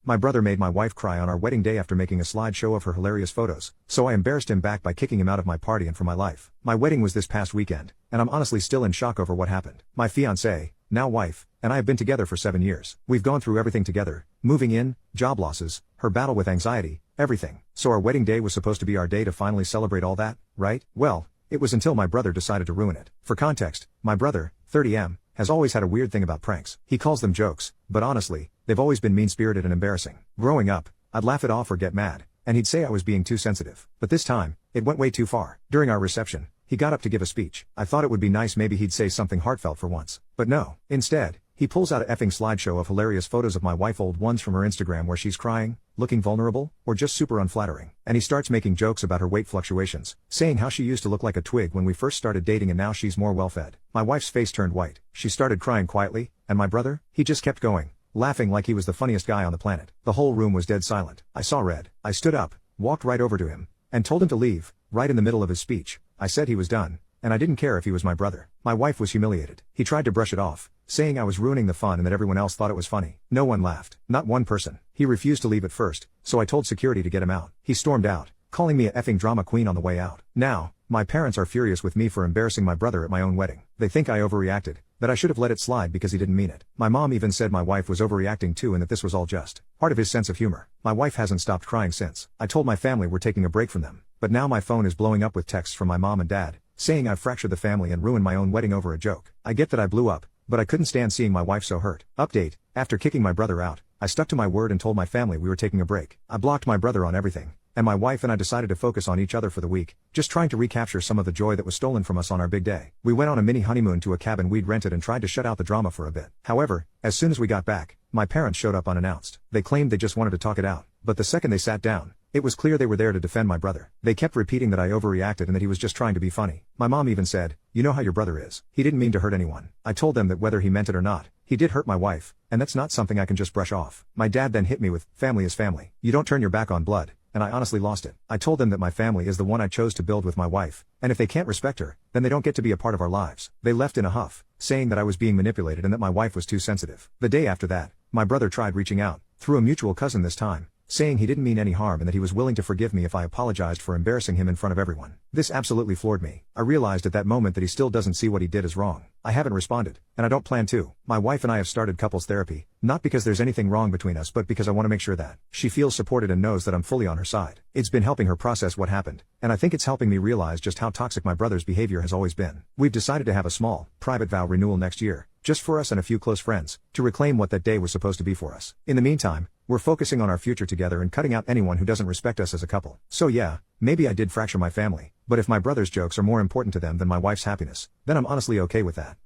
My brother made my wife cry on our wedding day after making a slideshow of her hilarious photos, so I embarrassed him back by kicking him out of my party and from my life. My wedding was this past weekend, and I'm honestly still in shock over what happened. My fiancée, now wife, and I have been together for 7 years. We've gone through everything together, moving in, job losses, her battle with anxiety, everything. So our wedding day was supposed to be our day to finally celebrate all that, right? Well, it was until my brother decided to ruin it. For context, my brother, 30M, has always had a weird thing about pranks. He calls them jokes, but honestly, they've always been mean-spirited and embarrassing. Growing up, I'd laugh it off or get mad, and he'd say I was being too sensitive. But this time, it went way too far. During our reception, he got up to give a speech. I thought it would be nice maybe he'd say something heartfelt for once. But no. Instead, he pulls out a effing slideshow of hilarious photos of my wife, old ones from her Instagram where she's crying, looking vulnerable, or just super unflattering. And he starts making jokes about her weight fluctuations, saying how she used to look like a twig when we first started dating and now she's more well-fed. My wife's face turned white. She started crying quietly, and my brother, he just kept going, laughing like he was the funniest guy on the planet. The whole room was dead silent. I saw red. I stood up, walked right over to him, and told him to leave. Right in the middle of his speech, I said he was done, and I didn't care if he was my brother. My wife was humiliated. He tried to brush it off, saying I was ruining the fun and that everyone else thought it was funny. No one laughed. Not one person. He refused to leave at first, so I told security to get him out. He stormed out, calling me a effing drama queen on the way out. Now, my parents are furious with me for embarrassing my brother at my own wedding. They think I overreacted, that I should have let it slide because he didn't mean it. My mom even said my wife was overreacting too and that this was all just part of his sense of humor. My wife hasn't stopped crying since. I told my family we're taking a break from them, but now my phone is blowing up with texts from my mom and dad, saying I've fractured the family and ruined my own wedding over a joke. I get that I blew up, but I couldn't stand seeing my wife so hurt. Update: after kicking my brother out, I stuck to my word and told my family we were taking a break. I blocked my brother on everything, and my wife and I decided to focus on each other for the week, just trying to recapture some of the joy that was stolen from us on our big day. We went on a mini honeymoon to a cabin we'd rented and tried to shut out the drama for a bit. However, as soon as we got back, my parents showed up unannounced. They claimed they just wanted to talk it out, but the second they sat down, it was clear they were there to defend my brother. They kept repeating that I overreacted and that he was just trying to be funny. My mom even said, "You know how your brother is. He didn't mean to hurt anyone." I told them that whether he meant it or not, he did hurt my wife, and that's not something I can just brush off. My dad then hit me with, "Family is family. You don't turn your back on blood," and I honestly lost it. I told them that my family is the one I chose to build with my wife, and if they can't respect her, then they don't get to be a part of our lives. They left in a huff, saying that I was being manipulated and that my wife was too sensitive. The day after that, my brother tried reaching out, through a mutual cousin this time, saying he didn't mean any harm and that he was willing to forgive me if I apologized for embarrassing him in front of everyone. This absolutely floored me. I realized at that moment that he still doesn't see what he did as wrong. I haven't responded, and I don't plan to. My wife and I have started couples therapy, not because there's anything wrong between us but because I want to make sure that she feels supported and knows that I'm fully on her side. It's been helping her process what happened, and I think it's helping me realize just how toxic my brother's behavior has always been. We've decided to have a small, private vow renewal next year, just for us and a few close friends, to reclaim what that day was supposed to be for us. In the meantime, we're focusing on our future together and cutting out anyone who doesn't respect us as a couple. So yeah, maybe I did fracture my family, but if my brother's jokes are more important to them than my wife's happiness, then I'm honestly okay with that.